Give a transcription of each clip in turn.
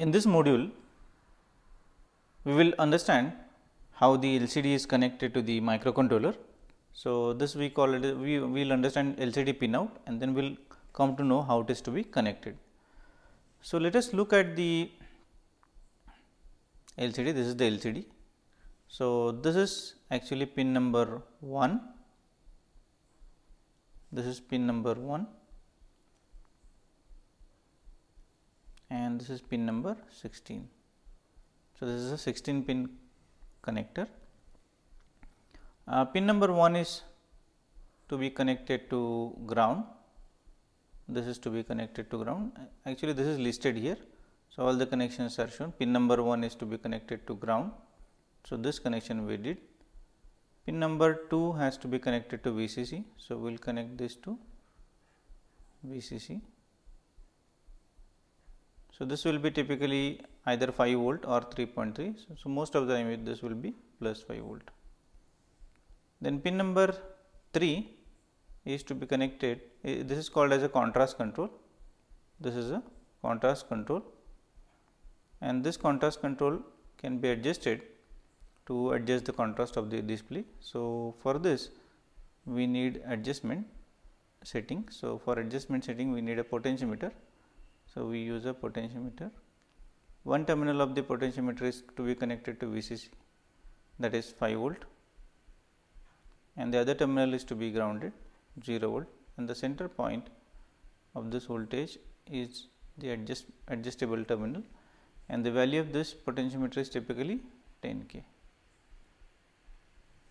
In this module, we will understand how the LCD is connected to the microcontroller. So, this we call it, we will understand LCD pinout and then we will come to know how it is to be connected. So, let us look at the LCD. This is the LCD. So, this is actually pin number 1, this is pin number 1 and this is pin number 16. So, this is a 16 pin connector. Pin number 1 is to be connected to ground, this is to be connected to ground. Actually, this is listed here. So, all the connections are shown. Pin number 1 is to be connected to ground. So, this connection we did. Pin number 2 has to be connected to VCC. So, we will connect this to VCC. So, this will be typically either 5 volt or 3.3. So, most of the time this will be plus 5 volt. Then pin number 3 is to be connected, this is called as a contrast control. This is a contrast control and this contrast control can be adjusted to adjust the contrast of the display. So, for this we need adjustment setting. So, for adjustment setting we need a potentiometer. So, we use a potentiometer. One terminal of the potentiometer is to be connected to VCC, that is 5 volt, and the other terminal is to be grounded 0 volt, and the center point of this voltage is the adjustable terminal, and the value of this potentiometer is typically 10 K.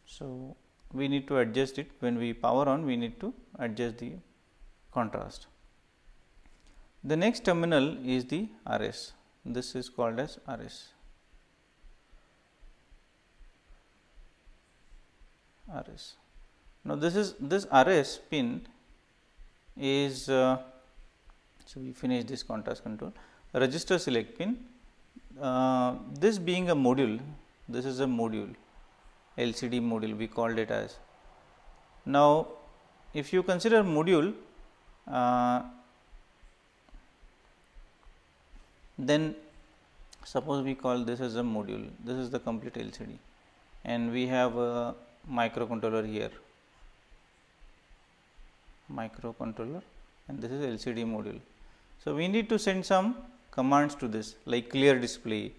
So, we need to adjust it. When we power on, we need to adjust the contrast. The next terminal is the RS. This is called as RS. RS. Now, this RS pin is so we finish this contrast control. Register select pin. This being a module, this is a module, LCD module we called it as. Now, if you consider module, then suppose we call this as a module, this is the complete LCD and we have a microcontroller here, microcontroller, and this is LCD module. So, we need to send some commands to this like clear display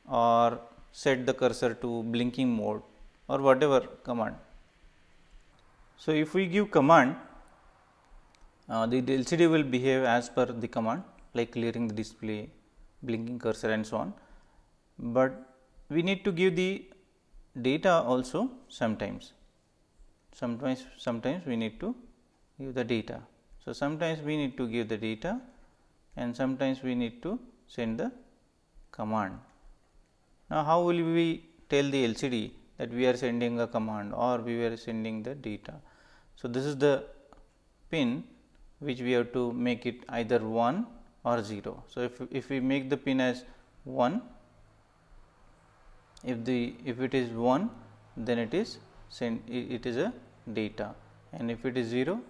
or set the cursor to blinking mode or whatever command. So, if we give command, the LCD will behave as per the command like clearing the display, blinking cursor and so on, but we need to give the data also sometimes. Sometimes we need to give the data. So, sometimes we need to give the data and sometimes we need to send the command. Now, how will we tell the LCD that we are sending a command or we are sending the data? So, this is the pin which we have to make it either 1 or 0. So, if we make the pin as 1, if it is 1, then it is a data, and if it is 0,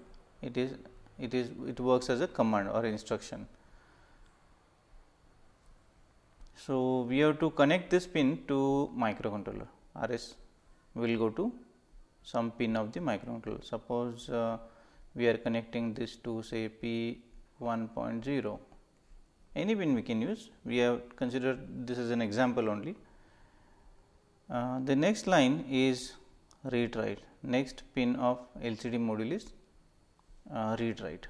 it works as a command or instruction. So, we have to connect this pin to microcontroller. RS will go to some pin of the microcontroller. Suppose we are connecting this to say P 1.0. Any pin we can use. We have considered this as an example only. The next line is read write. Next pin of LCD module is read write.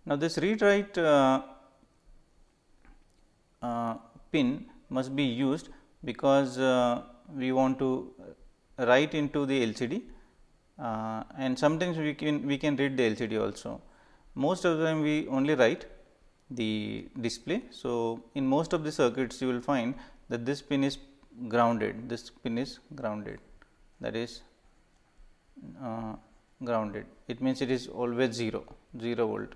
Now, this read write pin must be used because we want to write into the LCD and sometimes we can read the LCD also. Most of the time we only write the display. So, in most of the circuits you will find that this pin is grounded, this pin is grounded, that is grounded. It means it is always 0 volt.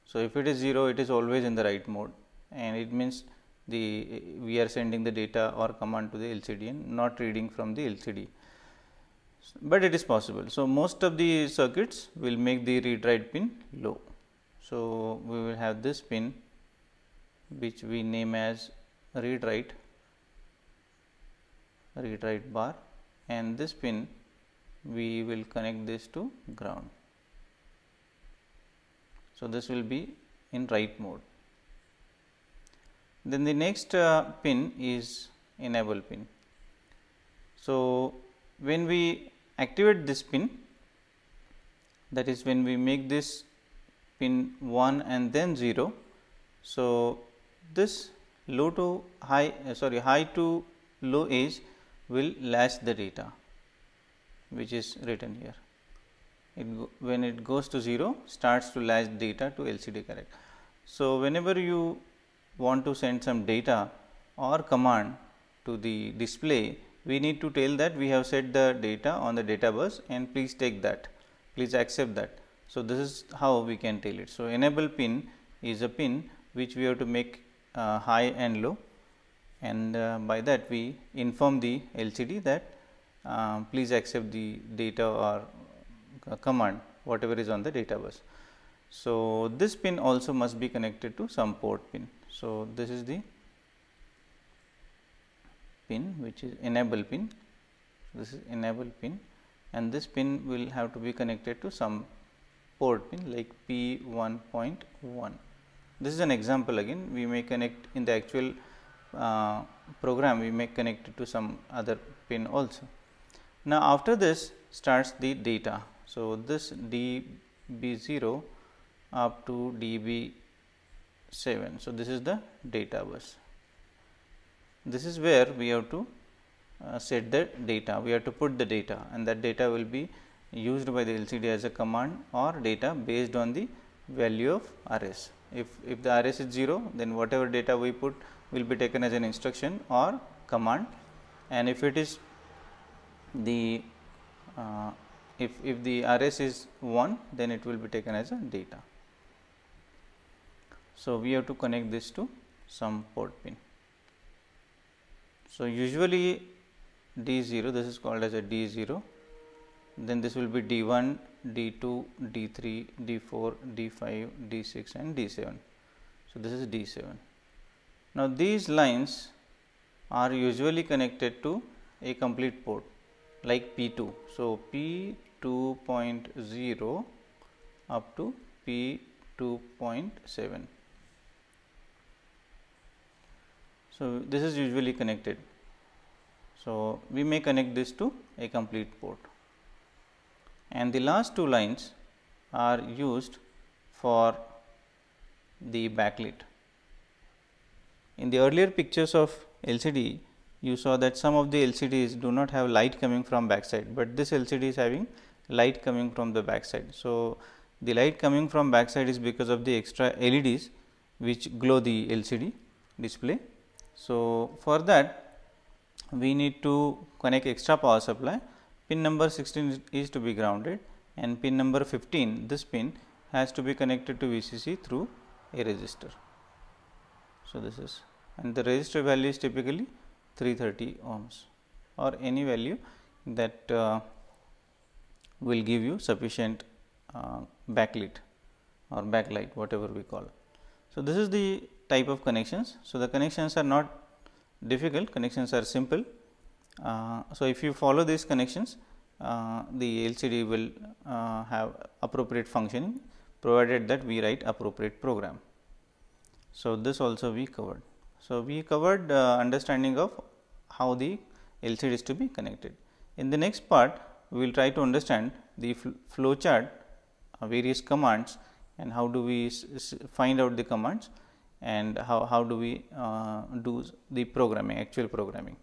So, if it is 0, it is always in the write mode, and it means we are sending the data or command to the LCD and not reading from the LCD. but it is possible. So, most of the circuits will make the read write pin low. So, we will have this pin which we name as read write bar, and this pin we will connect this to ground. So, this will be in write mode. Then the next pin is enable pin. So, when we activate this pin, that is when we make this pin 1 and then 0. So, this low to high high to low edge will latch the data which is written here. When it goes to 0, starts to latch data to LCD connect. So, whenever you want to send some data or command to the display, we need to tell that we have set the data on the data bus and please take that, please accept that. So, this is how we can tell it. So, enable pin is a pin which we have to make high and low, and by that we inform the LCD that please accept the data or command whatever is on the data bus. So, this pin also must be connected to some port pin. So, this is the pin which is enable pin. This is enable pin, and this pin will have to be connected to some port pin like P1.1. This is an example again. We may connect in the actual program, we may connect it to some other pin also. Now, after this starts the data. So, this DB0 up to DB7. So, this is the data bus. This is where we have to set the data, we have to put the data, and that data will be used by the LCD as a command or data based on the value of RS. If the RS is 0, then whatever data we put will be taken as an instruction or command, and if it is the if the RS is 1, then it will be taken as a data. So, we have to connect this to some port pin. So, usually D0, this is called as a D0, then this will be D1, D2, D3, D4, D5, D6 and D7. So, this is D7. Now, these lines are usually connected to a complete port like P2. So, P2.0 up to P2.7. So, this is usually connected. So, we may connect this to a complete port, and the last two lines are used for the backlit. In the earlier pictures of LCD, you saw that some of the LCDs do not have light coming from backside, but this LCD is having light coming from the backside. So, the light coming from backside is because of the extra LEDs which glow the LCD display. So, for that we need to connect extra power supply. Pin number 16 is to be grounded, and pin number 15, this pin has to be connected to VCC through a resistor. So, this is, and the resistor value is typically 330 ohms or any value that will give you sufficient backlit or backlight, whatever we call. So, this is the type of connections. So, the connections are not difficult, connections are simple. So, if you follow these connections, the LCD will have appropriate functioning, provided that we write appropriate program. So, this also we covered. So, we covered understanding of how the LCD is to be connected. In the next part, we will try to understand the flow chart, various commands, and how do we find out the commands, and how do we do the programming, actual programming.